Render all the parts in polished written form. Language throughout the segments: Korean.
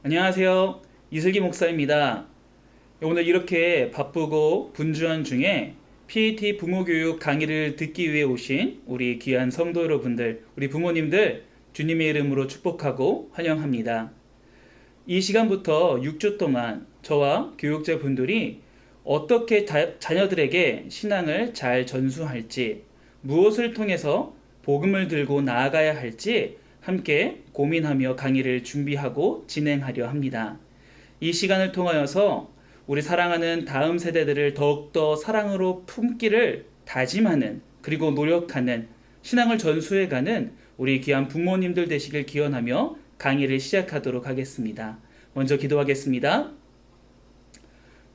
안녕하세요. 이슬기 목사입니다. 오늘 이렇게 바쁘고 분주한 중에 PAT 부모교육 강의를 듣기 위해 오신 우리 귀한 성도 여러분들, 우리 부모님들 주님의 이름으로 축복하고 환영합니다. 이 시간부터 6주 동안 저와 교육자분들이 어떻게 자녀들에게 신앙을 잘 전수할지, 무엇을 통해서 복음을 들고 나아가야 할지 함께 고민하며 강의를 준비하고 진행하려 합니다. 이 시간을 통하여서 우리 사랑하는 다음 세대들을 더욱더 사랑으로 품기를 다짐하는, 그리고 노력하는, 신앙을 전수해가는 우리 귀한 부모님들 되시길 기원하며 강의를 시작하도록 하겠습니다. 먼저 기도하겠습니다.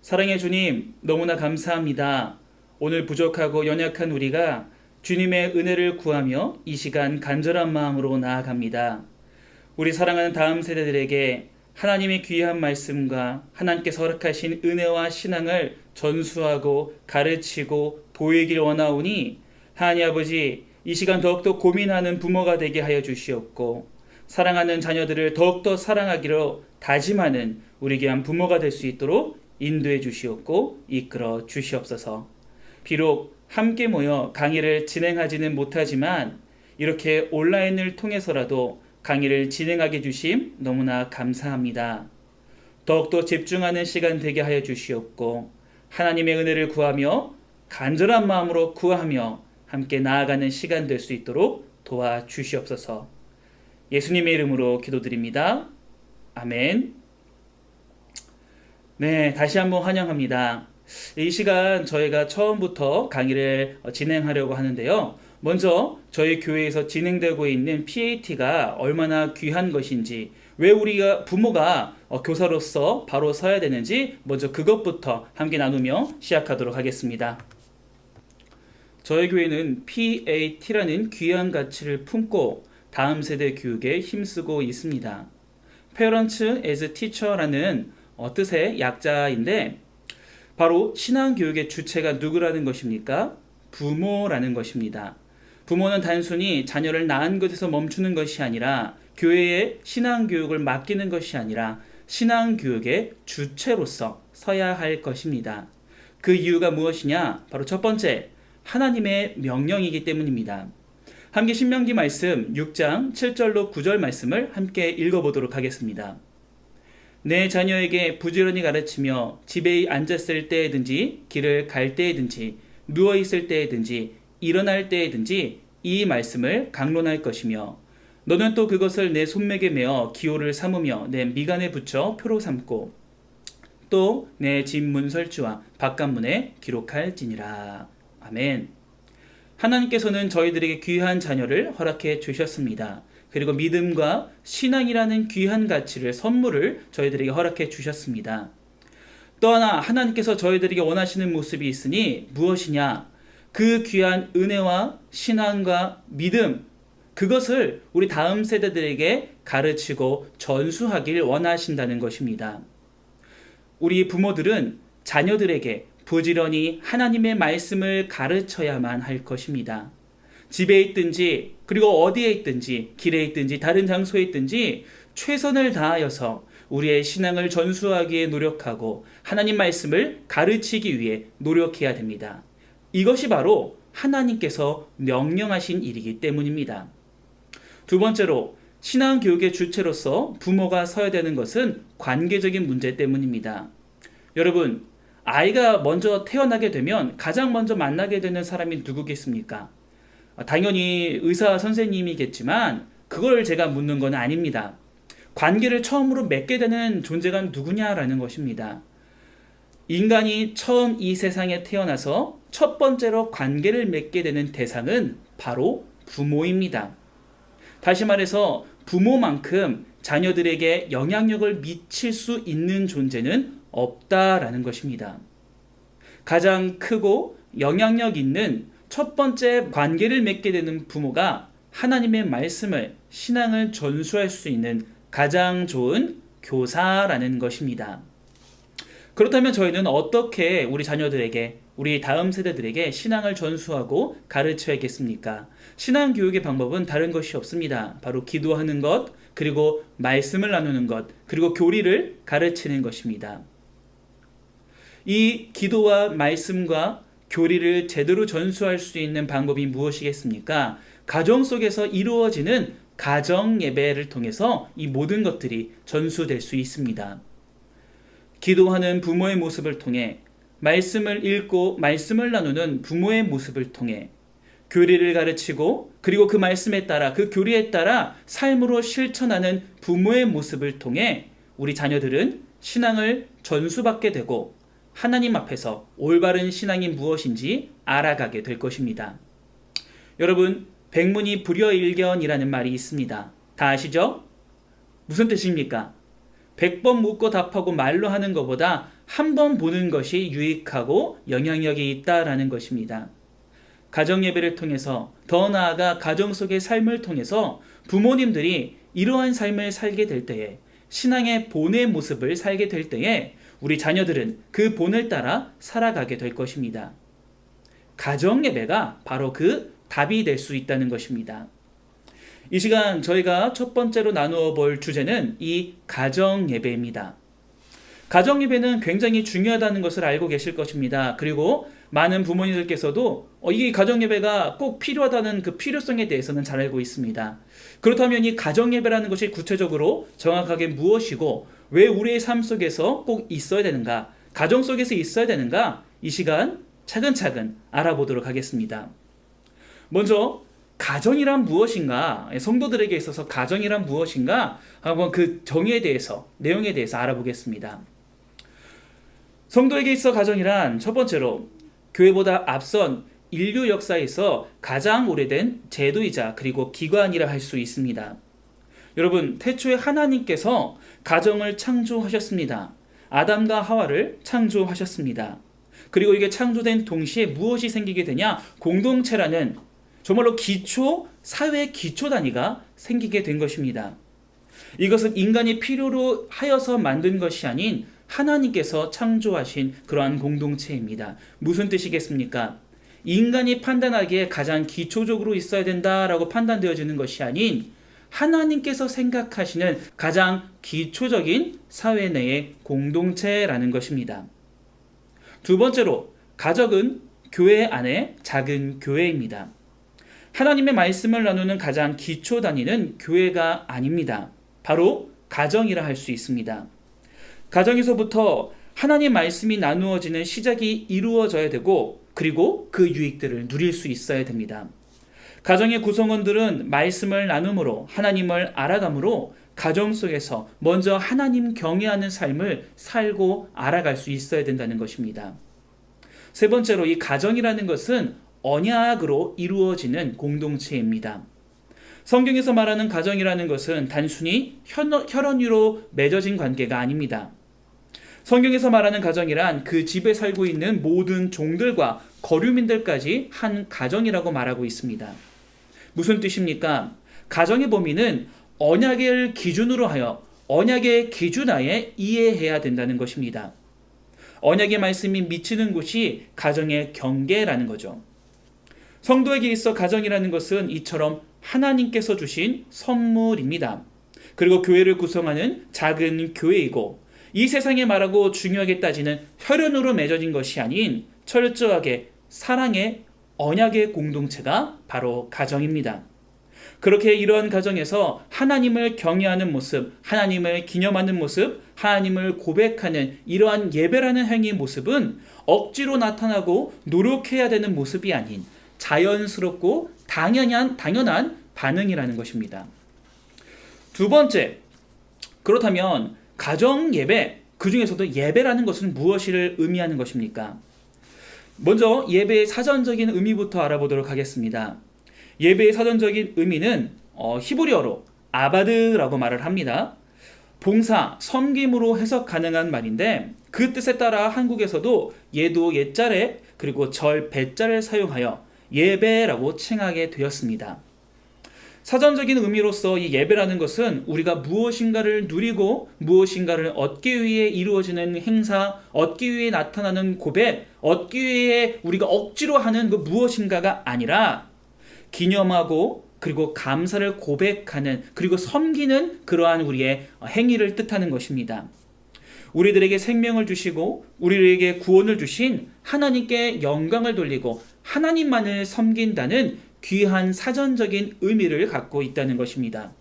사랑의 주님, 너무나 감사합니다. 오늘 부족하고 연약한 우리가 주님의 은혜를 구하며 이 시간 간절한 마음으로 나아갑니다. 우리 사랑하는 다음 세대들에게 하나님의 귀한 말씀과 하나님께서 허락하신 은혜와 신앙을 전수하고 가르치고 보이길 원하오니, 하나님 아버지, 이 시간 더욱더 고민하는 부모가 되게 하여 주시옵고, 사랑하는 자녀들을 더욱더 사랑하기로 다짐하는 우리 귀한 부모가 될 수 있도록 인도해 주시옵고 이끌어 주시옵소서. 비록 함께 모여 강의를 진행하지는 못하지만 이렇게 온라인을 통해서라도 강의를 진행하게 주심 너무나 감사합니다. 더욱더 집중하는 시간 되게 하여 주시옵고, 하나님의 은혜를 구하며 간절한 마음으로 구하며 함께 나아가는 시간 될 수 있도록 도와주시옵소서. 예수님의 이름으로 기도드립니다. 아멘. 네, 다시 한번 환영합니다. 이 시간 저희가 처음부터 강의를 진행하려고 하는데요. 먼저 저희 교회에서 진행되고 있는 PAT가 얼마나 귀한 것인지, 왜 우리가 부모가 교사로서 바로 서야 되는지 먼저 그것부터 함께 나누며 시작하도록 하겠습니다. 저희 교회는 PAT라는 귀한 가치를 품고 다음 세대 교육에 힘쓰고 있습니다. Parents as Teacher라는 뜻의 약자인데, 바로 신앙교육의 주체가 누구라는 것입니까? 부모라는 것입니다. 부모는 단순히 자녀를 낳은 것에서 멈추는 것이 아니라, 교회에 신앙교육을 맡기는 것이 아니라 신앙교육의 주체로서 서야 할 것입니다. 그 이유가 무엇이냐? 바로 첫 번째, 하나님의 명령이기 때문입니다. 함께 신명기 말씀 6장 7절로 9절 말씀을 함께 읽어보도록 하겠습니다. 내 자녀에게 부지런히 가르치며 집에 앉았을 때에든지 길을 갈 때에든지 누워있을 때에든지 일어날 때에든지 이 말씀을 강론할 것이며, 너는 또 그것을 내 손목에 메어 기호를 삼으며 내 미간에 붙여 표로 삼고 또 내 집 문설주와 바깥문에 기록할지니라. 아멘. 하나님께서는 저희들에게 귀한 자녀를 허락해 주셨습니다. 그리고 믿음과 신앙이라는 귀한 가치를, 선물을 저희들에게 허락해 주셨습니다. 또 하나 하나님께서 저희들에게 원하시는 모습이 있으니 무엇이냐? 그 귀한 은혜와 신앙과 믿음, 그것을 우리 다음 세대들에게 가르치고 전수하길 원하신다는 것입니다. 우리 부모들은 자녀들에게 부지런히 하나님의 말씀을 가르쳐야만 할 것입니다. 집에 있든지, 그리고 어디에 있든지, 길에 있든지 다른 장소에 있든지 최선을 다하여서 우리의 신앙을 전수하기에 노력하고 하나님 말씀을 가르치기 위해 노력해야 됩니다. 이것이 바로 하나님께서 명령하신 일이기 때문입니다. 두 번째로, 신앙교육의 주체로서 부모가 서야 되는 것은 관계적인 문제 때문입니다. 여러분, 아이가 먼저 태어나게 되면 가장 먼저 만나게 되는 사람이 누구겠습니까? 당연히 의사 선생님이겠지만 그걸 제가 묻는 건 아닙니다. 관계를 처음으로 맺게 되는 존재가 누구냐라는 것입니다. 인간이 처음 이 세상에 태어나서 첫 번째로 관계를 맺게 되는 대상은 바로 부모입니다. 다시 말해서 부모만큼 자녀들에게 영향력을 미칠 수 있는 존재는 없다라는 것입니다. 가장 크고 영향력 있는 첫 번째 관계를 맺게 되는 부모가 하나님의 말씀을, 신앙을 전수할 수 있는 가장 좋은 교사라는 것입니다. 그렇다면 저희는 어떻게 우리 자녀들에게 우리 다음 세대들에게 신앙을 전수하고 가르쳐야겠습니까? 신앙 교육의 방법은 다른 것이 없습니다. 바로 기도하는 것, 그리고 말씀을 나누는 것, 그리고 교리를 가르치는 것입니다. 이 기도와 말씀과 교리를 제대로 전수할 수 있는 방법이 무엇이겠습니까? 가정 속에서 이루어지는 가정 예배를 통해서 이 모든 것들이 전수될 수 있습니다. 기도하는 부모의 모습을 통해, 말씀을 읽고 말씀을 나누는 부모의 모습을 통해, 교리를 가르치고 그리고 그 말씀에 따라, 그 교리에 따라 삶으로 실천하는 부모의 모습을 통해 우리 자녀들은 신앙을 전수받게 되고 하나님 앞에서 올바른 신앙이 무엇인지 알아가게 될 것입니다. 여러분, 백문이 불여일견이라는 말이 있습니다. 다 아시죠? 무슨 뜻입니까? 100번 묻고 답하고 말로 하는 것보다 한 번 보는 것이 유익하고 영향력이 있다라는 것입니다. 가정 예배를 통해서, 더 나아가 가정 속의 삶을 통해서 부모님들이 이러한 삶을 살게 될 때에, 신앙의 본의 모습을 살게 될 때에 우리 자녀들은 그 본을 따라 살아가게 될 것입니다. 가정 예배가 바로 그 답이 될 수 있다는 것입니다. 이 시간 저희가 첫 번째로 나누어 볼 주제는 이 가정 예배입니다. 가정 예배는 굉장히 중요하다는 것을 알고 계실 것입니다. 그리고 많은 부모님들께서도 이 가정 예배가 꼭 필요하다는 그 필요성에 대해서는 잘 알고 있습니다. 그렇다면 이 가정 예배라는 것이 구체적으로 정확하게 무엇이고 왜 우리의 삶 속에서 꼭 있어야 되는가, 가정 속에서 있어야 되는가, 이 시간 차근차근 알아보도록 하겠습니다. 먼저 가정이란 무엇인가, 성도들에게 있어서 가정이란 무엇인가 한번 그 정의에 대해서, 내용에 대해서 알아보겠습니다. 성도에게 있어 가정이란 첫 번째로 교회보다 앞선 인류 역사에서 가장 오래된 제도이자 그리고 기관이라 할 수 있습니다. 여러분, 태초에 하나님께서 가정을 창조하셨습니다. 아담과 하와를 창조하셨습니다. 그리고 이게 창조된 동시에 무엇이 생기게 되냐? 공동체라는 정말로 사회의 기초 단위가 생기게 된 것입니다. 이것은 인간이 필요로 하여서 만든 것이 아닌 하나님께서 창조하신 그러한 공동체입니다. 무슨 뜻이겠습니까? 인간이 판단하기에 가장 기초적으로 있어야 된다라고 판단되어지는 것이 아닌 하나님께서 생각하시는 가장 기초적인 사회 내의 공동체라는 것입니다. 두 번째로, 가정은 교회 안의 작은 교회입니다. 하나님의 말씀을 나누는 가장 기초 단위는 교회가 아닙니다. 바로 가정이라 할 수 있습니다. 가정에서부터 하나님 말씀이 나누어지는 시작이 이루어져야 되고, 그리고 그 유익들을 누릴 수 있어야 됩니다. 가정의 구성원들은 말씀을 나눔으로, 하나님을 알아감으로 가정 속에서 먼저 하나님 경외하는 삶을 살고 알아갈 수 있어야 된다는 것입니다. 세 번째로, 이 가정이라는 것은 언약으로 이루어지는 공동체입니다. 성경에서 말하는 가정이라는 것은 단순히 혈연으로 맺어진 관계가 아닙니다. 성경에서 말하는 가정이란 그 집에 살고 있는 모든 종들과 거류민들까지 한 가정이라고 말하고 있습니다. 무슨 뜻입니까? 가정의 범위는 언약을 기준으로 하여 언약의 기준하에 이해해야 된다는 것입니다. 언약의 말씀이 미치는 곳이 가정의 경계라는 거죠. 성도에게 있어 가정이라는 것은 이처럼 하나님께서 주신 선물입니다. 그리고 교회를 구성하는 작은 교회이고, 이 세상에 말하고 중요하게 따지는 혈연으로 맺어진 것이 아닌 철저하게 사랑의 언약의 공동체가 바로 가정입니다. 그렇게 이러한 가정에서 하나님을 경외하는 모습, 하나님을 기념하는 모습, 하나님을 고백하는 이러한 예배라는 행위의 모습은 억지로 나타나고 노력해야 되는 모습이 아닌 자연스럽고 당연한 반응이라는 것입니다. 두 번째, 그렇다면 가정 예배, 그 중에서도 예배라는 것은 무엇을 의미하는 것입니까? 먼저 예배의 사전적인 의미부터 알아보도록 하겠습니다. 예배의 사전적인 의미는 히브리어로 아바드라고 말을 합니다. 봉사, 섬김으로 해석 가능한 말인데, 그 뜻에 따라 한국에서도 예도 옛자래 그리고 절 배자를 사용하여 예배라고 칭하게 되었습니다. 사전적인 의미로서 이 예배라는 것은 우리가 무엇인가를 누리고 무엇인가를 얻기 위해 이루어지는 행사, 얻기 위해 나타나는 고백, 얻기 위해 우리가 억지로 하는 그 무엇인가가 아니라 기념하고 그리고 감사를 고백하는 그리고 섬기는 그러한 우리의 행위를 뜻하는 것입니다. 우리들에게 생명을 주시고 우리에게 구원을 주신 하나님께 영광을 돌리고 하나님만을 섬긴다는 귀한 사전적인 의미를 갖고 있다는 것입니다.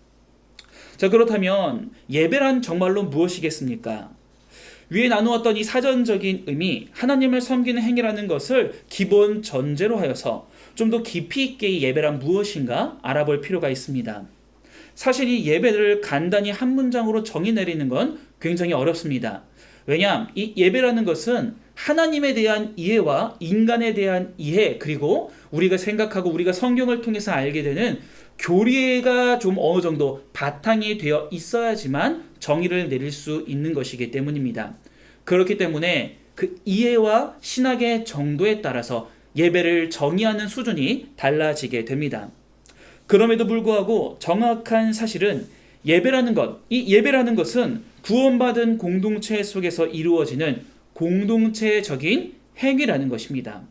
자, 그렇다면 예배란 정말로 무엇이겠습니까? 위에 나누었던 이 사전적인 의미, 하나님을 섬기는 행위라는 것을 기본 전제로 하여서 좀 더 깊이 있게 이 예배란 무엇인가 알아볼 필요가 있습니다. 사실 이 예배를 간단히 한 문장으로 정의 내리는 건 굉장히 어렵습니다. 왜냐하면 이 예배라는 것은 하나님에 대한 이해와 인간에 대한 이해, 그리고 우리가 생각하고 우리가 성경을 통해서 알게 되는 교리가 좀 어느 정도 바탕이 되어 있어야지만 정의를 내릴 수 있는 것이기 때문입니다. 그렇기 때문에 그 이해와 신학의 정도에 따라서 예배를 정의하는 수준이 달라지게 됩니다. 그럼에도 불구하고 정확한 사실은 예배라는 것은 구원받은 공동체 속에서 이루어지는 공동체적인 행위라는 것입니다.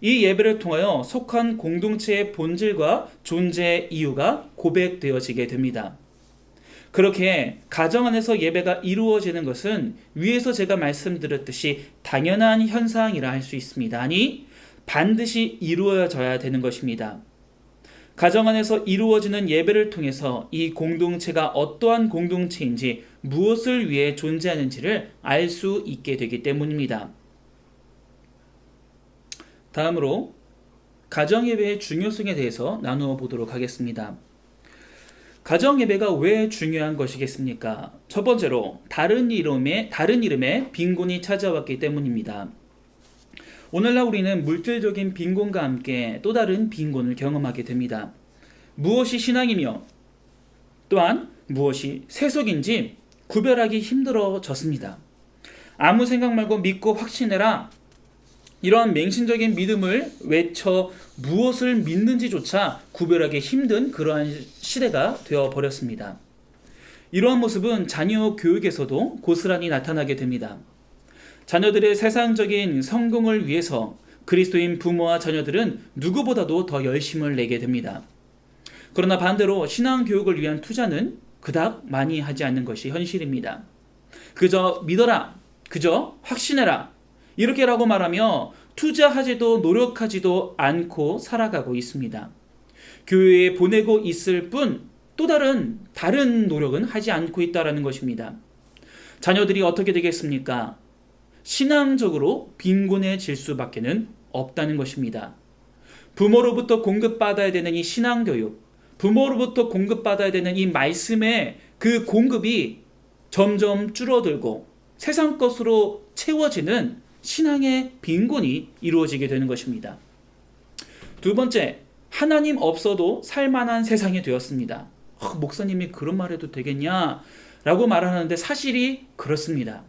이 예배를 통하여 속한 공동체의 본질과 존재 이유가 고백되어지게 됩니다. 그렇게 가정 안에서 예배가 이루어지는 것은 위에서 제가 말씀드렸듯이 당연한 현상이라 할 수 있습니다. 아니, 반드시 이루어져야 되는 것입니다. 가정 안에서 이루어지는 예배를 통해서 이 공동체가 어떠한 공동체인지 무엇을 위해 존재하는지를 알 수 있게 되기 때문입니다. 다음으로 가정예배의 중요성에 대해서 나누어 보도록 하겠습니다. 가정예배가 왜 중요한 것이겠습니까? 첫 번째로 다른 이름의 빈곤이 찾아왔기 때문입니다. 오늘날 우리는 물질적인 빈곤과 함께 또 다른 빈곤을 경험하게 됩니다. 무엇이 신앙이며 또한 무엇이 세속인지 구별하기 힘들어졌습니다. 아무 생각 말고 믿고 확신해라. 이러한 맹신적인 믿음을 외쳐 무엇을 믿는지조차 구별하기 힘든 그러한 시대가 되어버렸습니다. 이러한 모습은 자녀 교육에서도 고스란히 나타나게 됩니다. 자녀들의 세상적인 성공을 위해서 그리스도인 부모와 자녀들은 누구보다도 더 열심을 내게 됩니다. 그러나 반대로 신앙교육을 위한 투자는 그닥 많이 하지 않는 것이 현실입니다. 그저 믿어라, 그저 확신해라, 이렇게라고 말하며 투자하지도 노력하지도 않고 살아가고 있습니다. 교회에 보내고 있을 뿐 또 다른 노력은 하지 않고 있다는 것입니다. 자녀들이 어떻게 되겠습니까? 신앙적으로 빈곤해질 수밖에는 없다는 것입니다. 부모로부터 공급받아야 되는 이 신앙교육, 부모로부터 공급받아야 되는 이 말씀의 그 공급이 점점 줄어들고 세상 것으로 채워지는 신앙의 빈곤이 이루어지게 되는 것입니다. 두 번째, 하나님 없어도 살만한 세상이 되었습니다. 목사님이 그런 말 해도 되겠냐? 라고 말하는데 사실이 그렇습니다.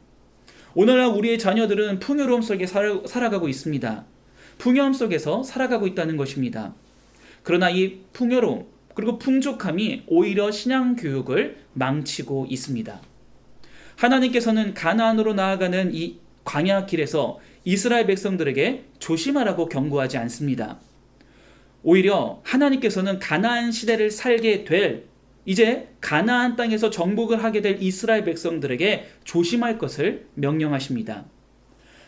오늘날 우리의 자녀들은 풍요로움 속에 살아가고 있습니다. 풍요함 속에서 살아가고 있다는 것입니다. 그러나 이 풍요로움 그리고 풍족함이 오히려 신앙교육을 망치고 있습니다. 하나님께서는 가나안으로 나아가는 이 광야 길에서 이스라엘 백성들에게 조심하라고 경고하지 않습니다. 오히려 하나님께서는 가나안 시대를 살게 될 이제 가나안 땅에서 정복을 하게 될 이스라엘 백성들에게 조심할 것을 명령하십니다.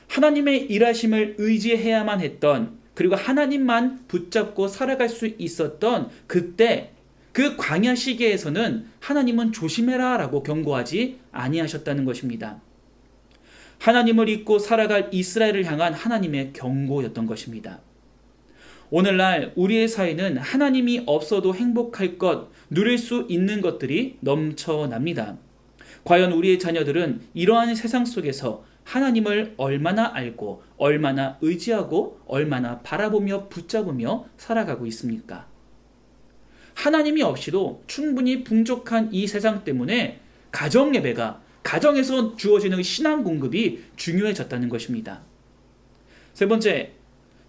하나님의 일하심을 의지해야만 했던 그리고 하나님만 붙잡고 살아갈 수 있었던 그때 그 광야 시기에서는 하나님은 조심해라 라고 경고하지 아니하셨다는 것입니다. 하나님을 잊고 살아갈 이스라엘을 향한 하나님의 경고였던 것입니다. 오늘날 우리의 사회는 하나님이 없어도 행복할 것, 누릴 수 있는 것들이 넘쳐납니다. 과연 우리의 자녀들은 이러한 세상 속에서 하나님을 얼마나 알고 얼마나 의지하고 얼마나 바라보며 붙잡으며 살아가고 있습니까? 하나님이 없이도 충분히 풍족한 이 세상 때문에 가정 예배가 가정에서 주어지는 신앙 공급이 중요해졌다는 것입니다. 세 번째,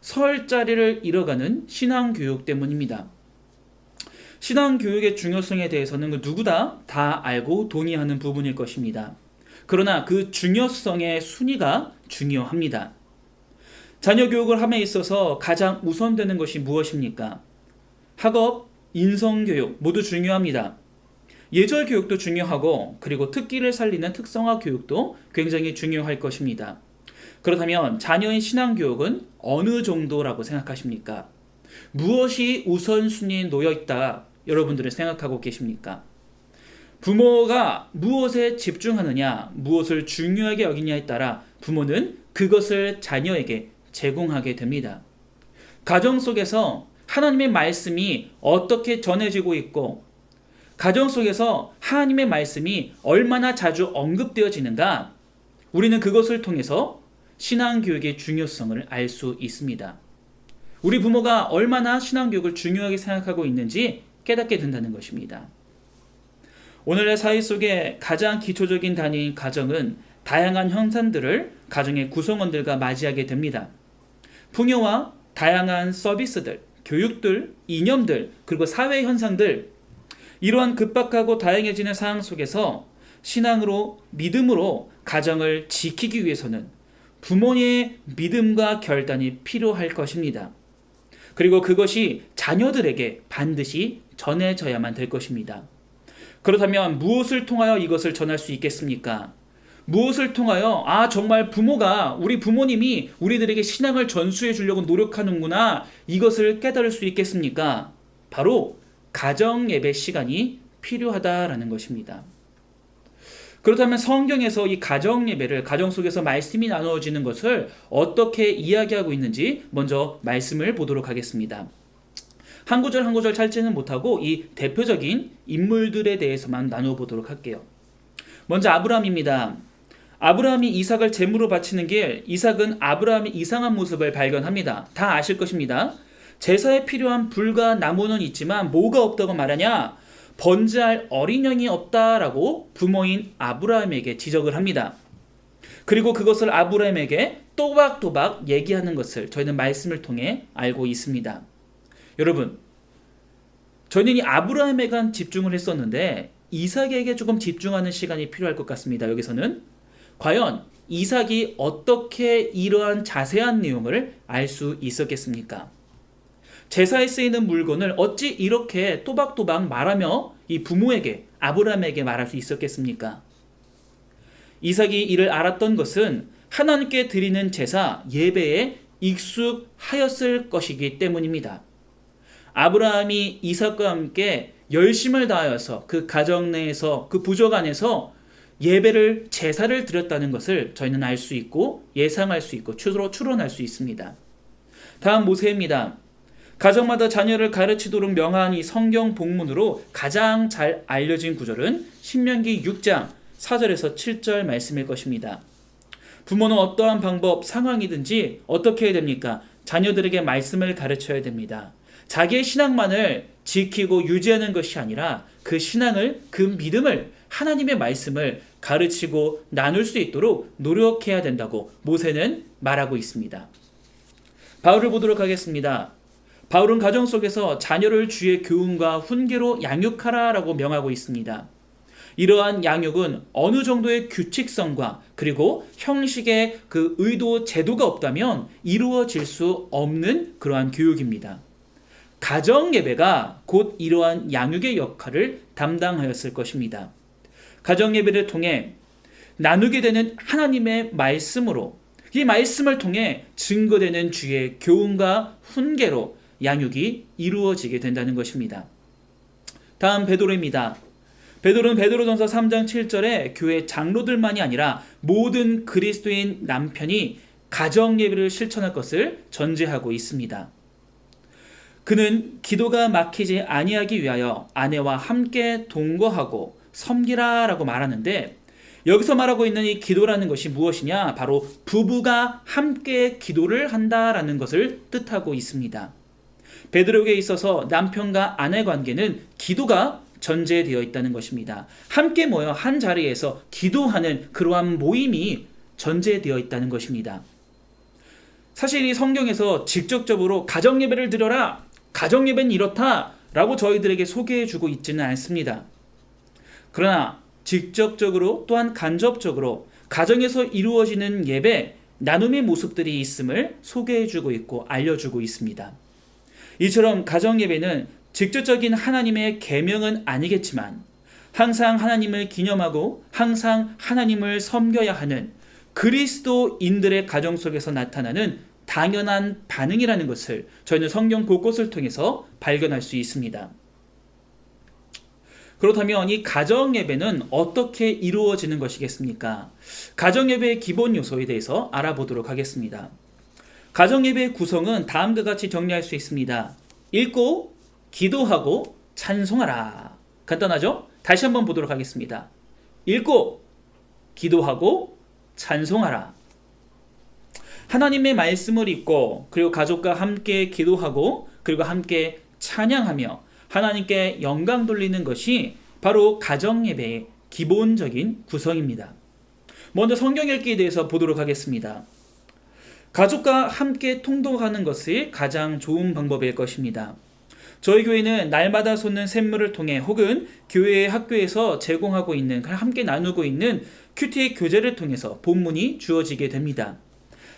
설 자리를 잃어가는 신앙 교육 때문입니다. 신앙교육의 중요성에 대해서는 누구나 다 알고 동의하는 부분일 것입니다. 그러나 그 중요성의 순위가 중요합니다. 자녀 교육을 함에 있어서 가장 우선되는 것이 무엇입니까? 학업, 인성교육 모두 중요합니다. 예절 교육도 중요하고 그리고 특기를 살리는 특성화 교육도 굉장히 중요할 것입니다. 그렇다면 자녀의 신앙교육은 어느 정도라고 생각하십니까? 무엇이 우선순위에 놓여 있다 여러분들은 생각하고 계십니까? 부모가 무엇에 집중하느냐, 무엇을 중요하게 여기냐에 따라 부모는 그것을 자녀에게 제공하게 됩니다. 가정 속에서 하나님의 말씀이 어떻게 전해지고 있고 가정 속에서 하나님의 말씀이 얼마나 자주 언급되어지는가, 우리는 그것을 통해서 신앙교육의 중요성을 알 수 있습니다. 우리 부모가 얼마나 신앙교육을 중요하게 생각하고 있는지 깨닫게 된다는 것입니다. 오늘의 사회 속에 가장 기초적인 단위인 가정은 다양한 형상들을 가정의 구성원들과 맞이하게 됩니다. 풍요와 다양한 서비스들, 교육들, 이념들, 그리고 사회 현상들, 이러한 급박하고 다양해지는 상황 속에서 신앙으로, 믿음으로 가정을 지키기 위해서는 부모의 믿음과 결단이 필요할 것입니다. 그리고 그것이 자녀들에게 반드시 전해져야만 될 것입니다. 그렇다면 무엇을 통하여 이것을 전할 수 있겠습니까? 무엇을 통하여 정말 부모가, 우리 부모님이 우리들에게 신앙을 전수해 주려고 노력하는구나, 이것을 깨달을 수 있겠습니까? 바로 가정 예배 시간이 필요하다라는 것입니다. 그렇다면 성경에서 이 가정 예배를, 가정 속에서 말씀이 나누어지는 것을 어떻게 이야기하고 있는지 먼저 말씀을 보도록 하겠습니다. 한 구절 한 구절 찾지는 못하고 이 대표적인 인물들에 대해서만 나누어 보도록 할게요. 먼저 아브라함입니다. 아브라함이 이삭을 제물로 바치는 길, 이삭은 아브라함의 이상한 모습을 발견합니다. 다 아실 것입니다. 제사에 필요한 불과 나무는 있지만 뭐가 없다고 말하냐? 번제할 어린 양이 없다라고 부모인 아브라함에게 지적을 합니다. 그리고 그것을 아브라함에게 또박또박 얘기하는 것을 저희는 말씀을 통해 알고 있습니다. 여러분, 저희는 이 아브라함에만 집중을 했었는데 이삭에게 조금 집중하는 시간이 필요할 것 같습니다. 여기서는 과연 이삭이 어떻게 이러한 자세한 내용을 알 수 있었겠습니까? 제사에 쓰이는 물건을 어찌 이렇게 또박또박 말하며 이 부모에게, 아브라함에게 말할 수 있었겠습니까? 이삭이 이를 알았던 것은 하나님께 드리는 제사, 예배에 익숙하였을 것이기 때문입니다. 아브라함이 이삭과 함께 열심을 다하여서 그 가정 내에서, 그 부족 안에서 예배를, 제사를 드렸다는 것을 저희는 알 수 있고 예상할 수 있고 추론할 수 있습니다. 다음 모세입니다. 가정마다 자녀를 가르치도록 명한 이 성경 본문으로 가장 잘 알려진 구절은 신명기 6장 4절에서 7절 말씀일 것입니다. 부모는 어떠한 방법, 상황이든지 어떻게 해야 됩니까? 자녀들에게 말씀을 가르쳐야 됩니다. 자기의 신앙만을 지키고 유지하는 것이 아니라 그 신앙을, 그 믿음을, 하나님의 말씀을 가르치고 나눌 수 있도록 노력해야 된다고 모세는 말하고 있습니다. 바울을 보도록 하겠습니다. 바울은 가정 속에서 자녀를 주의 교훈과 훈계로 양육하라라고 명하고 있습니다. 이러한 양육은 어느 정도의 규칙성과 그리고 형식의 그 의도, 제도가 없다면 이루어질 수 없는 그러한 교육입니다. 가정 예배가 곧 이러한 양육의 역할을 담당하였을 것입니다. 가정 예배를 통해 나누게 되는 하나님의 말씀으로, 이 말씀을 통해 증거되는 주의 교훈과 훈계로 양육이 이루어지게 된다는 것입니다. 다음 베드로입니다. 베드로는 베드로전서 3장 7절에 교회 장로들만이 아니라 모든 그리스도인 남편이 가정 예배를 실천할 것을 전제하고 있습니다. 그는 기도가 막히지 아니하기 위하여 아내와 함께 동거하고 섬기라라고 말하는데, 여기서 말하고 있는 이 기도라는 것이 무엇이냐? 바로 부부가 함께 기도를 한다라는 것을 뜻하고 있습니다. 베드로에게 있어서 남편과 아내 관계는 기도가 전제되어 있다는 것입니다. 함께 모여 한 자리에서 기도하는 그러한 모임이 전제되어 있다는 것입니다. 사실 이 성경에서 직접적으로 가정예배를 드려라, 가정예배는 이렇다 라고 저희들에게 소개해주고 있지는 않습니다. 그러나 직접적으로 또한 간접적으로 가정에서 이루어지는 예배, 나눔의 모습들이 있음을 소개해주고 있고 알려주고 있습니다. 이처럼 가정 예배는 직접적인 하나님의 계명은 아니겠지만 항상 하나님을 기념하고 항상 하나님을 섬겨야 하는 그리스도인들의 가정 속에서 나타나는 당연한 반응이라는 것을 저희는 성경 곳곳을 통해서 발견할 수 있습니다. 그렇다면 이 가정 예배는 어떻게 이루어지는 것이겠습니까? 가정 예배의 기본 요소에 대해서 알아보도록 하겠습니다. 가정 예배의 구성은 다음과 같이 정리할 수 있습니다. 읽고 기도하고 찬송하라. 간단하죠? 다시 한번 보도록 하겠습니다. 읽고 기도하고 찬송하라. 하나님의 말씀을 읽고 그리고 가족과 함께 기도하고 그리고 함께 찬양하며 하나님께 영광 돌리는 것이 바로 가정 예배의 기본적인 구성입니다. 먼저 성경 읽기에 대해서 보도록 하겠습니다. 가족과 함께 통독하는 것이 가장 좋은 방법일 것입니다. 저희 교회는 날마다 솟는 샘물을 통해 혹은 교회 학교에서 제공하고 있는 함께 나누고 있는 큐티 교재를 통해서 본문이 주어지게 됩니다.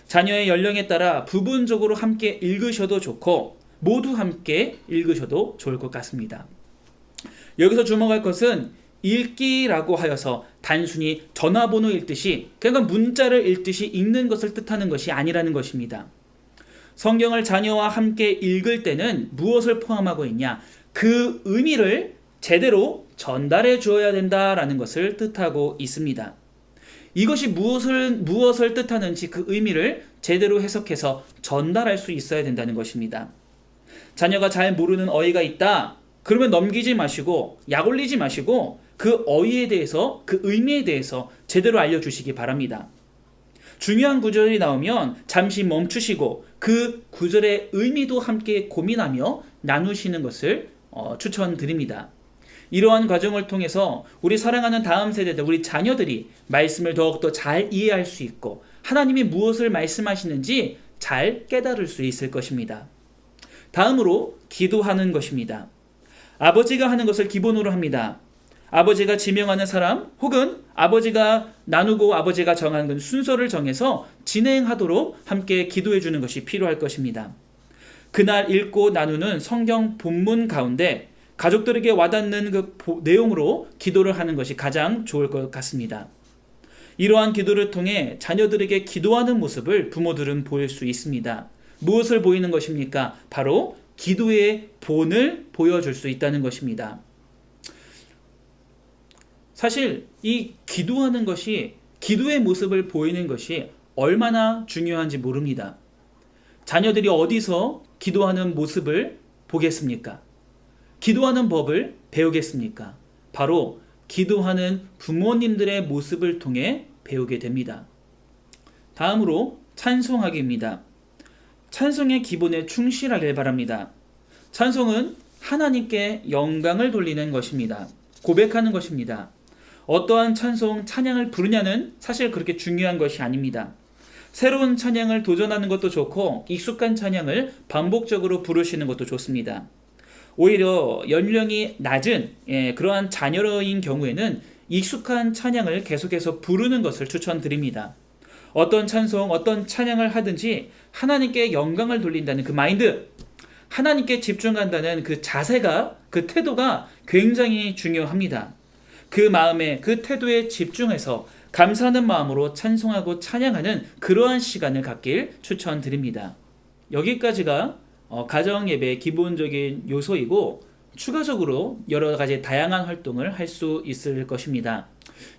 자녀의 연령에 따라 부분적으로 함께 읽으셔도 좋고 모두 함께 읽으셔도 좋을 것 같습니다. 여기서 주목할 것은 읽기라고 하여서 단순히 전화번호 읽듯이 그러니까 문자를 읽듯이 읽는 것을 뜻하는 것이 아니라는 것입니다. 성경을 자녀와 함께 읽을 때는 무엇을 포함하고 있냐? 그 의미를 제대로 전달해 주어야 된다라는 것을 뜻하고 있습니다. 이것이 무엇을 뜻하는지 그 의미를 제대로 해석해서 전달할 수 있어야 된다는 것입니다. 자녀가 잘 모르는 어휘가 있다. 그러면 넘기지 마시고 약 올리지 마시고 그 어휘에 대해서 그 의미에 대해서 제대로 알려주시기 바랍니다. 중요한 구절이 나오면 잠시 멈추시고 그 구절의 의미도 함께 고민하며 나누시는 것을 추천드립니다. 이러한 과정을 통해서 우리 사랑하는 다음 세대들, 우리 자녀들이 말씀을 더욱더 잘 이해할 수 있고 하나님이 무엇을 말씀하시는지 잘 깨달을 수 있을 것입니다. 다음으로 기도하는 것입니다. 아버지가 하는 것을 기본으로 합니다. 아버지가 지명하는 사람 혹은 아버지가 나누고 아버지가 정하는 순서를 정해서 진행하도록 함께 기도해 주는 것이 필요할 것입니다. 그날 읽고 나누는 성경 본문 가운데 가족들에게 와닿는 그 내용으로 기도를 하는 것이 가장 좋을 것 같습니다. 이러한 기도를 통해 자녀들에게 기도하는 모습을 부모들은 보일 수 있습니다. 무엇을 보이는 것입니까? 바로 기도의 본을 보여줄 수 있다는 것입니다. 사실 이 기도하는 것이 기도의 모습을 보이는 것이 얼마나 중요한지 모릅니다. 자녀들이 어디서 기도하는 모습을 보겠습니까? 기도하는 법을 배우겠습니까? 바로 기도하는 부모님들의 모습을 통해 배우게 됩니다. 다음으로 찬송하기입니다. 찬송의 기본에 충실하길 바랍니다. 찬송은 하나님께 영광을 돌리는 것입니다. 고백하는 것입니다. 어떠한 찬양을 부르냐는 사실 그렇게 중요한 것이 아닙니다. 새로운 찬양을 도전하는 것도 좋고 익숙한 찬양을 반복적으로 부르시는 것도 좋습니다. 오히려 연령이 낮은 그러한 자녀인 경우에는 익숙한 찬양을 계속해서 부르는 것을 추천드립니다. 어떤 찬송, 어떤 찬양을 하든지 하나님께 영광을 돌린다는 그 마인드, 하나님께 집중한다는 그 자세가, 그 태도가 굉장히 중요합니다. 그 마음에, 그 태도에 집중해서 감사하는 마음으로 찬송하고 찬양하는 그러한 시간을 갖길 추천드립니다. 여기까지가 가정 예배의 기본적인 요소이고 추가적으로 여러 가지 다양한 활동을 할 수 있을 것입니다.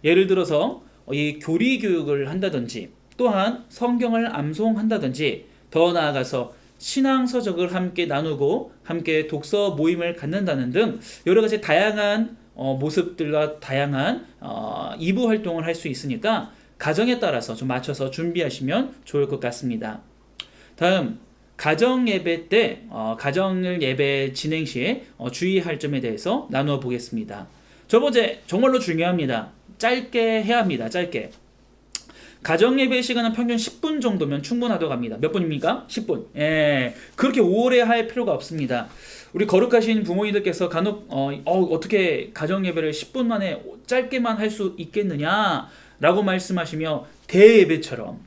예를 들어서 이 교리 교육을 한다든지 또한 성경을 암송한다든지 더 나아가서 신앙 서적을 함께 나누고 함께 독서 모임을 갖는다는 등 여러 가지 다양한 모습들과 다양한 이부 활동을 할 수 있으니까 가정에 따라서 좀 맞춰서 준비하시면 좋을 것 같습니다. 다음 가정 예배 때 가정 예배 진행 시에 주의할 점에 대해서 나누어 보겠습니다. 첫 번째 정말로 중요합니다. 짧게 해야 합니다. 짧게. 가정 예배 시간은 평균 10분 정도면 충분하다고 합니다. 몇 분입니까? 10분. 그렇게 오래 할 필요가 없습니다. 우리 거룩하신 부모님들께서 간혹 어떻게 가정 예배를 10분 만에 짧게만 할 수 있겠느냐라고 말씀하시며 대예배처럼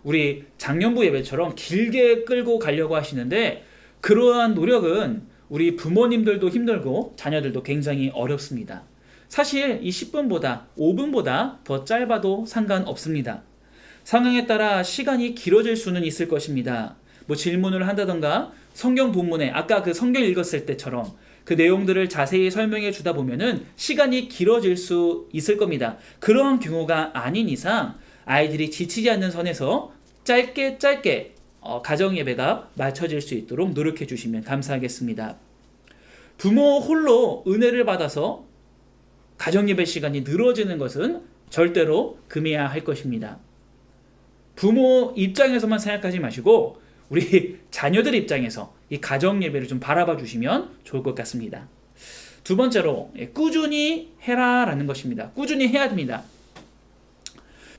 우리 장년부 예배처럼 길게 끌고 가려고 하시는데 그러한 노력은 우리 부모님들도 힘들고 자녀들도 굉장히 어렵습니다. 사실 이 10분보다 5분보다 더 짧아도 상관없습니다. 상황에 따라 시간이 길어질 수는 있을 것입니다. 뭐 질문을 한다던가 성경 본문에 아까 그 성경 읽었을 때처럼 그 내용들을 자세히 설명해 주다 보면은 시간이 길어질 수 있을 겁니다. 그러한 경우가 아닌 이상 아이들이 지치지 않는 선에서 짧게 가정 예배가 맞춰질 수 있도록 노력해 주시면 감사하겠습니다. 부모 홀로 은혜를 받아서 가정 예배 시간이 늘어지는 것은 절대로 금해야 할 것입니다. 부모 입장에서만 생각하지 마시고 우리 자녀들 입장에서 이 가정 예배를 좀 바라봐 주시면 좋을 것 같습니다. 두 번째로 꾸준히 해라라는 것입니다. 꾸준히 해야 됩니다.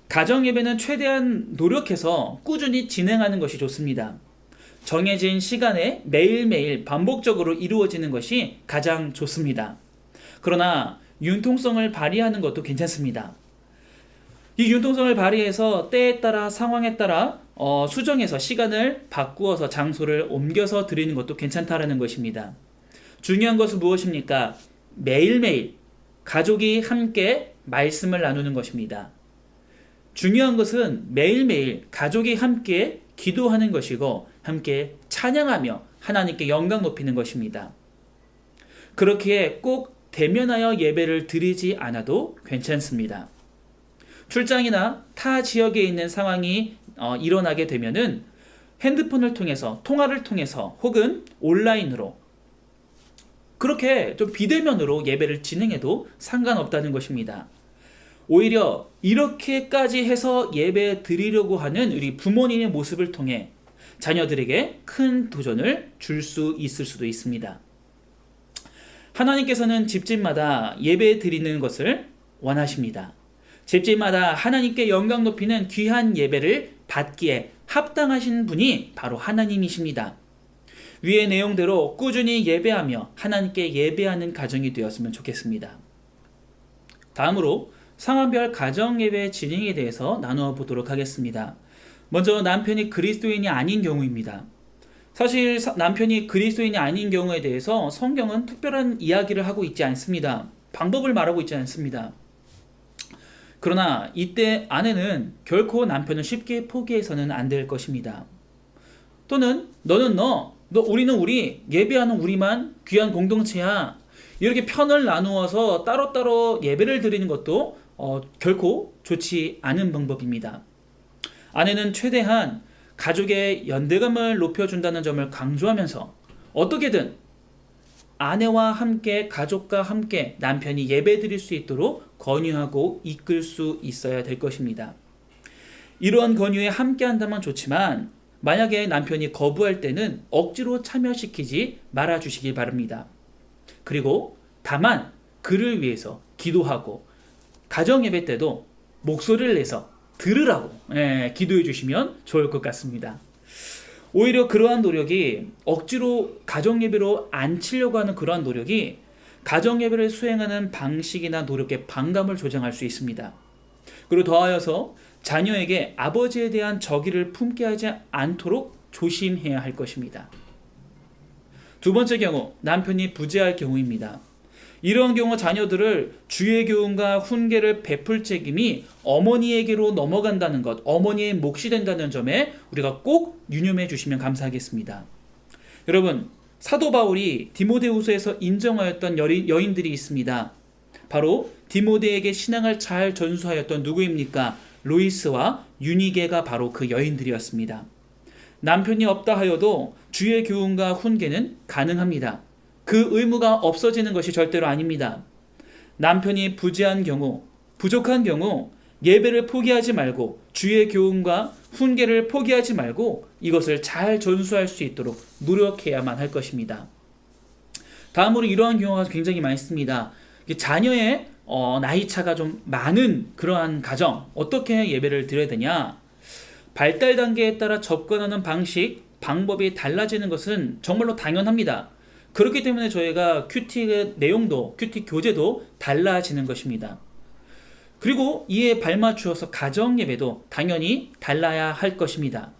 가정 예배는 최대한 노력해서 꾸준히 진행하는 것이 좋습니다. 정해진 시간에 매일매일 반복적으로 이루어지는 것이 가장 좋습니다. 그러나 융통성을 발휘하는 것도 괜찮습니다. 이 융통성을 발휘해서 때에 따라 상황에 따라 수정해서 시간을 바꾸어서 장소를 옮겨서 드리는 것도 괜찮다라는 것입니다. 중요한 것은 무엇입니까? 매일매일 가족이 함께 말씀을 나누는 것입니다. 중요한 것은 매일매일 가족이 함께 기도하는 것이고 함께 찬양하며 하나님께 영광 높이는 것입니다. 그렇게 꼭 대면하여 예배를 드리지 않아도 괜찮습니다. 출장이나 타 지역에 있는 상황이 일어나게 되면은 핸드폰을 통해서 통화를 통해서 혹은 온라인으로 그렇게 좀 비대면으로 예배를 진행해도 상관없다는 것입니다. 오히려 이렇게까지 해서 예배 드리려고 하는 우리 부모님의 모습을 통해 자녀들에게 큰 도전을 줄 수 있을 수도 있습니다. 하나님께서는 집집마다 예배 드리는 것을 원하십니다. 집집마다 하나님께 영광 높이는 귀한 예배를 받기에 합당하신 분이 바로 하나님이십니다. 위의 내용대로 꾸준히 예배하며 하나님께 예배하는 가정이 되었으면 좋겠습니다. 다음으로 상황별 가정 예배 진행에 대해서 나누어 보도록 하겠습니다. 먼저 남편이 그리스도인이 아닌 경우입니다. 사실 남편이 그리스도인이 아닌 경우에 대해서 성경은 특별한 이야기를 하고 있지 않습니다. 방법을 말하고 있지 않습니다. 그러나 이때 아내는 결코 남편을 쉽게 포기해서는 안 될 것입니다. 또는 너는 우리는 우리, 예배하는 우리만 귀한 공동체야. 이렇게 편을 나누어서 따로따로 예배를 드리는 것도 결코 좋지 않은 방법입니다. 아내는 최대한 가족의 연대감을 높여준다는 점을 강조하면서 어떻게든 아내와 함께 가족과 함께 남편이 예배 드릴 수 있도록 권유하고 이끌 수 있어야 될 것입니다. 이러한 권유에 함께 한다면 좋지만 만약에 남편이 거부할 때는 억지로 참여시키지 말아주시기 바랍니다. 그리고 다만 그를 위해서 기도하고 가정 예배 때도 목소리를 내서 들으라고 기도해 주시면 좋을 것 같습니다. 오히려 그러한 노력이 억지로 가정 예배로 앉히려고 하는 그러한 노력이 가정 예배를 수행하는 방식이나 노력의 반감을 조장할 수 있습니다. 그리고 더하여서 자녀에게 아버지에 대한 적의를 품게 하지 않도록 조심해야 할 것입니다. 두 번째 경우, 남편이 부재할 경우입니다. 이러한 경우 자녀들을 주의 교훈과 훈계를 베풀 책임이 어머니에게로 넘어간다는 것, 어머니의 몫이 된다는 점에 우리가 꼭 유념해 주시면 감사하겠습니다. 여러분, 사도 바울이 디모데후서에서 인정하였던 여인들이 있습니다. 바로 디모데에게 신앙을 잘 전수하였던 누구입니까? 로이스와 유니게가 바로 그 여인들이었습니다. 남편이 없다 하여도 주의 교훈과 훈계는 가능합니다. 그 의무가 없어지는 것이 절대로 아닙니다. 남편이 부재한 경우, 부족한 경우 예배를 포기하지 말고 주의 교훈과 훈계를 포기하지 말고 이것을 잘 전수할 수 있도록 노력해야만 할 것입니다. 다음으로 이러한 경우가 굉장히 많습니다. 자녀의 나이차가 좀 많은 그러한 가정, 어떻게 예배를 드려야 되냐? 발달 단계에 따라 접근하는 방법이 달라지는 것은 정말로 당연합니다. 그렇기 때문에 저희가 큐티 내용도, 큐티 교재도 달라지는 것입니다. 그리고 이에 발맞추어서 가정 예배도 당연히 달라야 할 것입니다.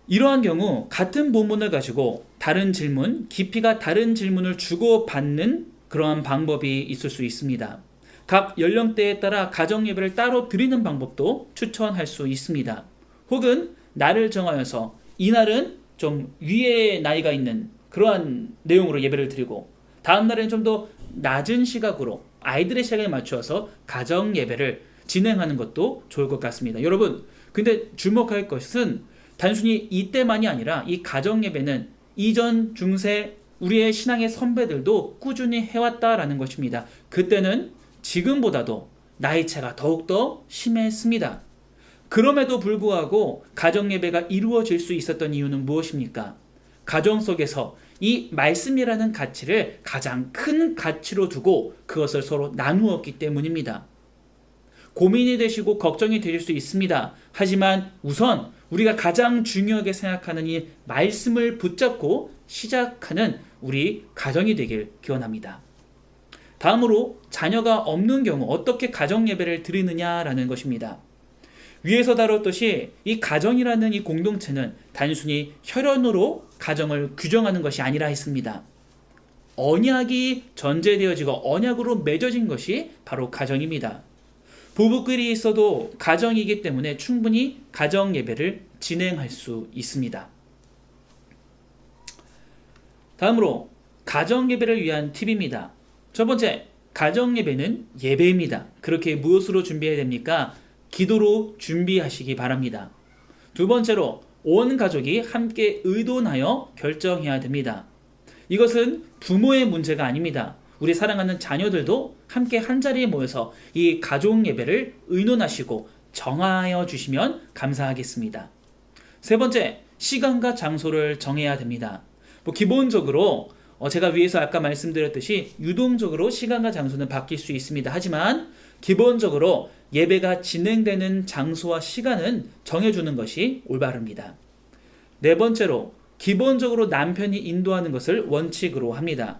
이러한 경우 같은 본문을 가지고 다른 질문, 깊이가 다른 질문을 주고받는 그러한 방법이 있을 수 있습니다. 각 연령대에 따라 가정 예배를 따로 드리는 방법도 추천할 수 있습니다. 혹은 날을 정하여서 이날은 좀 위에 나이가 있는 그러한 내용으로 예배를 드리고 다음 날에는 좀 더 낮은 시각으로 아이들의 시각에 맞추어서 가정 예배를 진행하는 것도 좋을 것 같습니다. 여러분, 근데 주목할 것은 단순히 이때만이 아니라 이 가정 예배는 이전 중세 우리의 신앙의 선배들도 꾸준히 해왔다라는 것입니다. 그때는 지금보다도 나이차가 더욱더 심했습니다. 그럼에도 불구하고 가정 예배가 이루어질 수 있었던 이유는 무엇입니까? 가정 속에서 이 말씀이라는 가치를 가장 큰 가치로 두고 그것을 서로 나누었기 때문입니다. 고민이 되시고 걱정이 되실 수 있습니다. 하지만 우선 우리가 가장 중요하게 생각하는 이 말씀을 붙잡고 시작하는 우리 가정이 되길 기원합니다. 다음으로 자녀가 없는 경우 어떻게 가정 예배를 드리느냐라는 것입니다. 위에서 다뤘듯이 이 가정이라는 이 공동체는 단순히 혈연으로 가정을 규정하는 것이 아니라 했습니다. 언약이 전제되어지고 언약으로 맺어진 것이 바로 가정입니다. 부부끼리 있어도 가정이기 때문에 충분히 가정 예배를 진행할 수 있습니다. 다음으로 가정 예배를 위한 팁입니다. 첫 번째, 가정 예배는 예배입니다. 그렇게 무엇으로 준비해야 됩니까? 기도로 준비하시기 바랍니다. 두 번째로, 온 가족이 함께 의논하여 결정해야 됩니다. 이것은 부모의 문제가 아닙니다. 우리 사랑하는 자녀들도 함께 한자리에 모여서 이 가족 예배를 의논하시고 정하여 주시면 감사하겠습니다. 세 번째, 시간과 장소를 정해야 됩니다. 기본적으로 제가 위에서 아까 말씀드렸듯이 유동적으로 시간과 장소는 바뀔 수 있습니다. 하지만 기본적으로 예배가 진행되는 장소와 시간은 정해주는 것이 올바릅니다. 네 번째로, 기본적으로 남편이 인도하는 것을 원칙으로 합니다.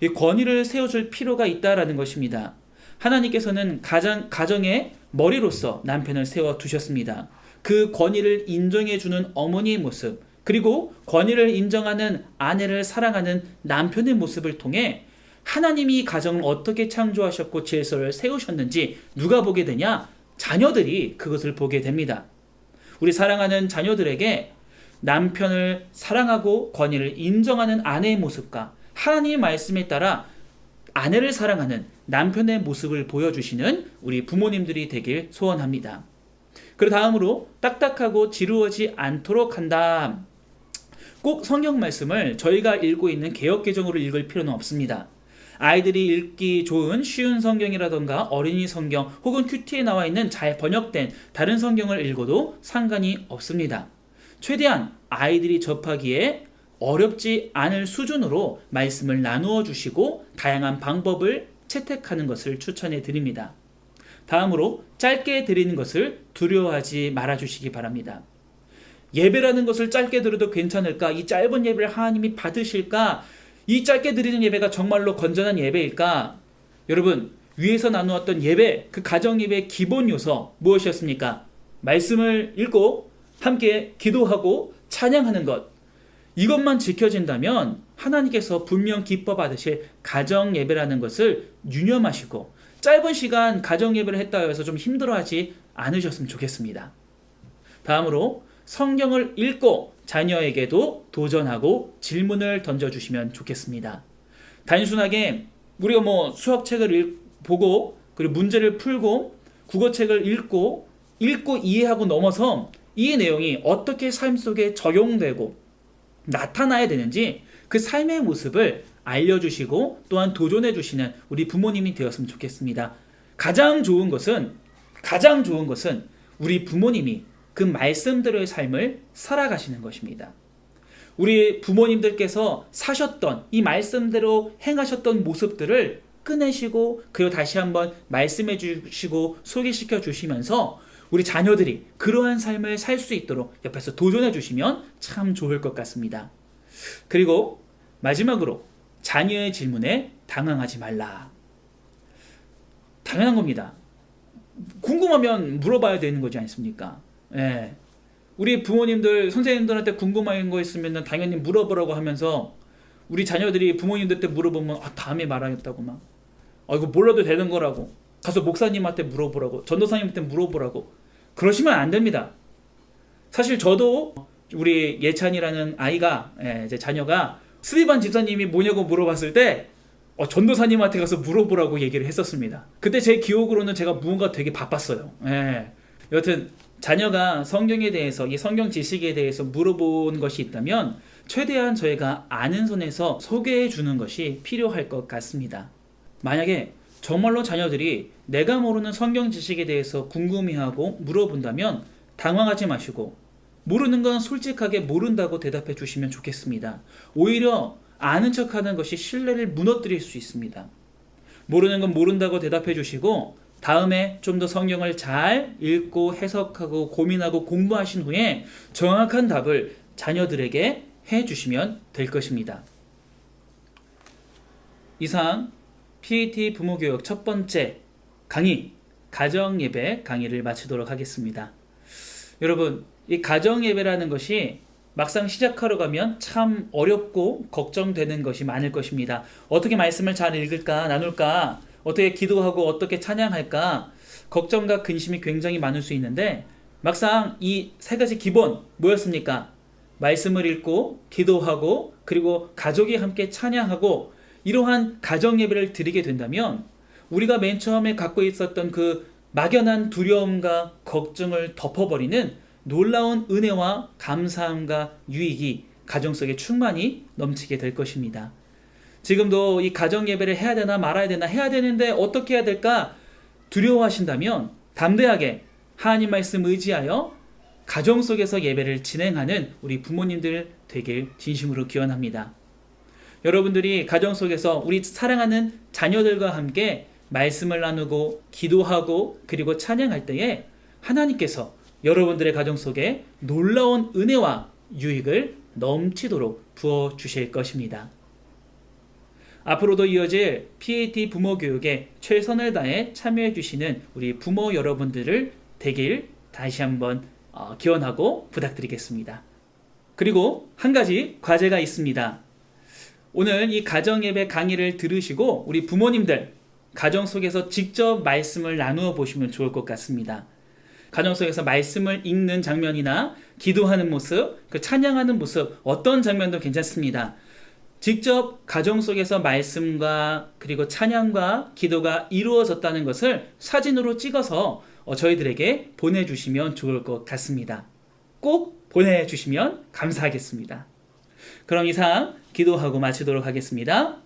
이 권위를 세워줄 필요가 있다라는 것입니다. 하나님께서는 가정의 머리로서 남편을 세워두셨습니다. 그 권위를 인정해주는 어머니의 모습, 그리고 권위를 인정하는 아내를 사랑하는 남편의 모습을 통해 하나님이 가정을 어떻게 창조하셨고 질서를 세우셨는지 누가 보게 되냐? 자녀들이 그것을 보게 됩니다. 우리 사랑하는 자녀들에게 남편을 사랑하고 권위를 인정하는 아내의 모습과 하나님의 말씀에 따라 아내를 사랑하는 남편의 모습을 보여주시는 우리 부모님들이 되길 소원합니다. 그리고 다음으로, 딱딱하고 지루하지 않도록 한다. 꼭 성경 말씀을 저희가 읽고 있는 개역개정으로 읽을 필요는 없습니다. 아이들이 읽기 좋은 쉬운 성경이라던가 어린이 성경 혹은 큐티에 나와 있는 잘 번역된 다른 성경을 읽어도 상관이 없습니다. 최대한 아이들이 접하기에 어렵지 않을 수준으로 말씀을 나누어 주시고 다양한 방법을 채택하는 것을 추천해 드립니다. 다음으로, 짧게 드리는 것을 두려워하지 말아 주시기 바랍니다. 예배라는 것을 짧게 드려도 괜찮을까? 이 짧은 예배를 하나님이 받으실까? 이 짧게 드리는 예배가 정말로 건전한 예배일까? 여러분, 위에서 나누었던 예배, 그 가정 예배의 기본 요소 무엇이었습니까? 말씀을 읽고 함께 기도하고 찬양하는 것. 이것만 지켜진다면 하나님께서 분명 기뻐 받으실 가정 예배라는 것을 유념하시고 짧은 시간 가정 예배를 했다 해서 좀 힘들어하지 않으셨으면 좋겠습니다. 다음으로, 성경을 읽고 자녀에게도 도전하고 질문을 던져주시면 좋겠습니다. 단순하게 우리가 수학책을 보고 그리고 문제를 풀고 국어책을 읽고 이해하고 넘어서 이 내용이 어떻게 삶 속에 적용되고 나타나야 되는지 그 삶의 모습을 알려주시고 또한 도전해주시는 우리 부모님이 되었으면 좋겠습니다. 가장 좋은 것은 우리 부모님이 그 말씀대로의 삶을 살아가시는 것입니다. 우리 부모님들께서 사셨던 이 말씀대로 행하셨던 모습들을 꺼내시고 그리고 다시 한번 말씀해 주시고 소개시켜 주시면서 우리 자녀들이 그러한 삶을 살 수 있도록 옆에서 도전해 주시면 참 좋을 것 같습니다. 그리고 마지막으로 자녀의 질문에 당황하지 말라. 당연한 겁니다. 궁금하면 물어봐야 되는 거지 않습니까? 예. 우리 부모님들, 선생님들한테 궁금한 거 있으면 당연히 물어보라고 하면서 우리 자녀들이 부모님들한테 물어보면 다음에 말하겠다고 막 이거 몰라도 되는 거라고 가서 목사님한테 물어보라고 전도사님한테 물어보라고 그러시면 안 됩니다. 사실 저도 우리 예찬이라는 아이가 제 자녀가 스티반 집사님이 뭐냐고 물어봤을 때 전도사님한테 가서 물어보라고 얘기를 했었습니다. 그때 제 기억으로는 제가 무언가 되게 바빴어요. 여튼 자녀가 성경에 대해서 이 성경 지식에 대해서 물어본 것이 있다면 최대한 저희가 아는 선에서 소개해 주는 것이 필요할 것 같습니다. 만약에 정말로 자녀들이 내가 모르는 성경 지식에 대해서 궁금해하고 물어본다면 당황하지 마시고 모르는 건 솔직하게 모른다고 대답해 주시면 좋겠습니다. 오히려 아는 척하는 것이 신뢰를 무너뜨릴 수 있습니다. 모르는 건 모른다고 대답해 주시고 다음에 좀 더 성경을 잘 읽고 해석하고 고민하고 공부하신 후에 정확한 답을 자녀들에게 해주시면 될 것입니다. 이상 PAT 부모교육 첫 번째 강의, 가정예배 강의를 마치도록 하겠습니다. 여러분, 이 가정예배라는 것이 막상 시작하러 가면 참 어렵고 걱정되는 것이 많을 것입니다. 어떻게 말씀을 잘 읽을까, 나눌까, 어떻게 기도하고 어떻게 찬양할까, 걱정과 근심이 굉장히 많을 수 있는데 막상 이 세 가지 기본 뭐였습니까? 말씀을 읽고 기도하고 그리고 가족이 함께 찬양하고 이러한 가정예배를 드리게 된다면 우리가 맨 처음에 갖고 있었던 그 막연한 두려움과 걱정을 덮어버리는 놀라운 은혜와 감사함과 유익이 가정 속에 충만히 넘치게 될 것입니다. 지금도 이 가정예배를 해야 되나 말아야 되나 해야 되는데 어떻게 해야 될까 두려워하신다면 담대하게 하나님 말씀 의지하여 가정 속에서 예배를 진행하는 우리 부모님들 되길 진심으로 기원합니다. 여러분들이 가정 속에서 우리 사랑하는 자녀들과 함께 말씀을 나누고 기도하고 그리고 찬양할 때에 하나님께서 여러분들의 가정 속에 놀라운 은혜와 유익을 넘치도록 부어주실 것입니다. 앞으로도 이어질 PAT 부모 교육에 최선을 다해 참여해 주시는 우리 부모 여러분들을 되길 다시 한번 기원하고 부탁드리겠습니다. 그리고 한 가지 과제가 있습니다. 오늘 이 가정예배 강의를 들으시고 우리 부모님들 가정 속에서 직접 말씀을 나누어 보시면 좋을 것 같습니다. 가정 속에서 말씀을 읽는 장면이나 기도하는 모습, 그 찬양하는 모습 어떤 장면도 괜찮습니다. 직접 가정 속에서 말씀과 그리고 찬양과 기도가 이루어졌다는 것을 사진으로 찍어서 저희들에게 보내주시면 좋을 것 같습니다. 꼭 보내주시면 감사하겠습니다. 그럼 이상 기도하고 마치도록 하겠습니다.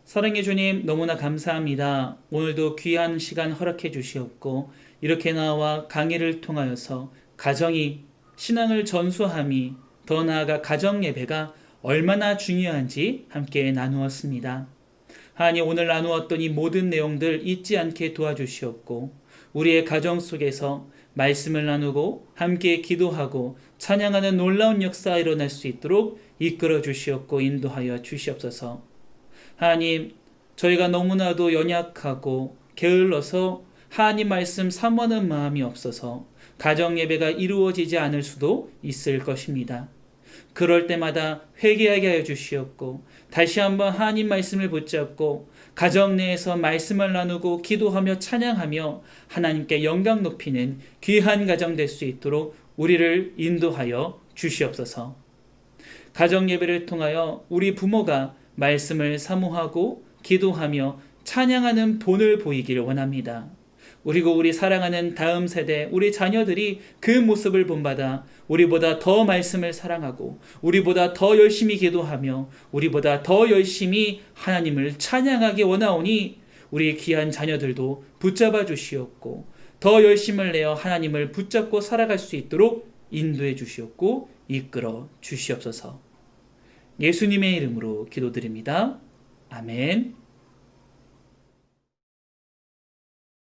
사랑의 주님 너무나 감사합니다. 오늘도 귀한 시간 허락해 주시옵고 이렇게 나와 강의를 통하여서 가정이 신앙을 전수함이 더 나아가 가정예배가 얼마나 중요한지 함께 나누었습니다. 하나님 오늘 나누었던 이 모든 내용들 잊지 않게 도와주시옵고 우리의 가정 속에서 말씀을 나누고 함께 기도하고 찬양하는 놀라운 역사가 일어날 수 있도록 이끌어 주시옵고 인도하여 주시옵소서. 하나님 저희가 너무나도 연약하고 게을러서 하나님 말씀 사모하는 마음이 없어서 가정예배가 이루어지지 않을 수도 있을 것입니다. 그럴 때마다 회개하게 하여 주시옵고 다시 한번 하나님 말씀을 붙잡고 가정 내에서 말씀을 나누고 기도하며 찬양하며 하나님께 영광 높이는 귀한 가정 될 수 있도록 우리를 인도하여 주시옵소서. 가정 예배를 통하여 우리 부모가 말씀을 사모하고 기도하며 찬양하는 본을 보이기를 원합니다. 그리고 우리 사랑하는 다음 세대, 우리 자녀들이 그 모습을 본받아 우리보다 더 말씀을 사랑하고 우리보다 더 열심히 기도하며 우리보다 더 열심히 하나님을 찬양하기 원하오니 우리 귀한 자녀들도 붙잡아 주시옵고 더 열심을 내어 하나님을 붙잡고 살아갈 수 있도록 인도해 주시옵고 이끌어 주시옵소서. 예수님의 이름으로 기도드립니다. 아멘.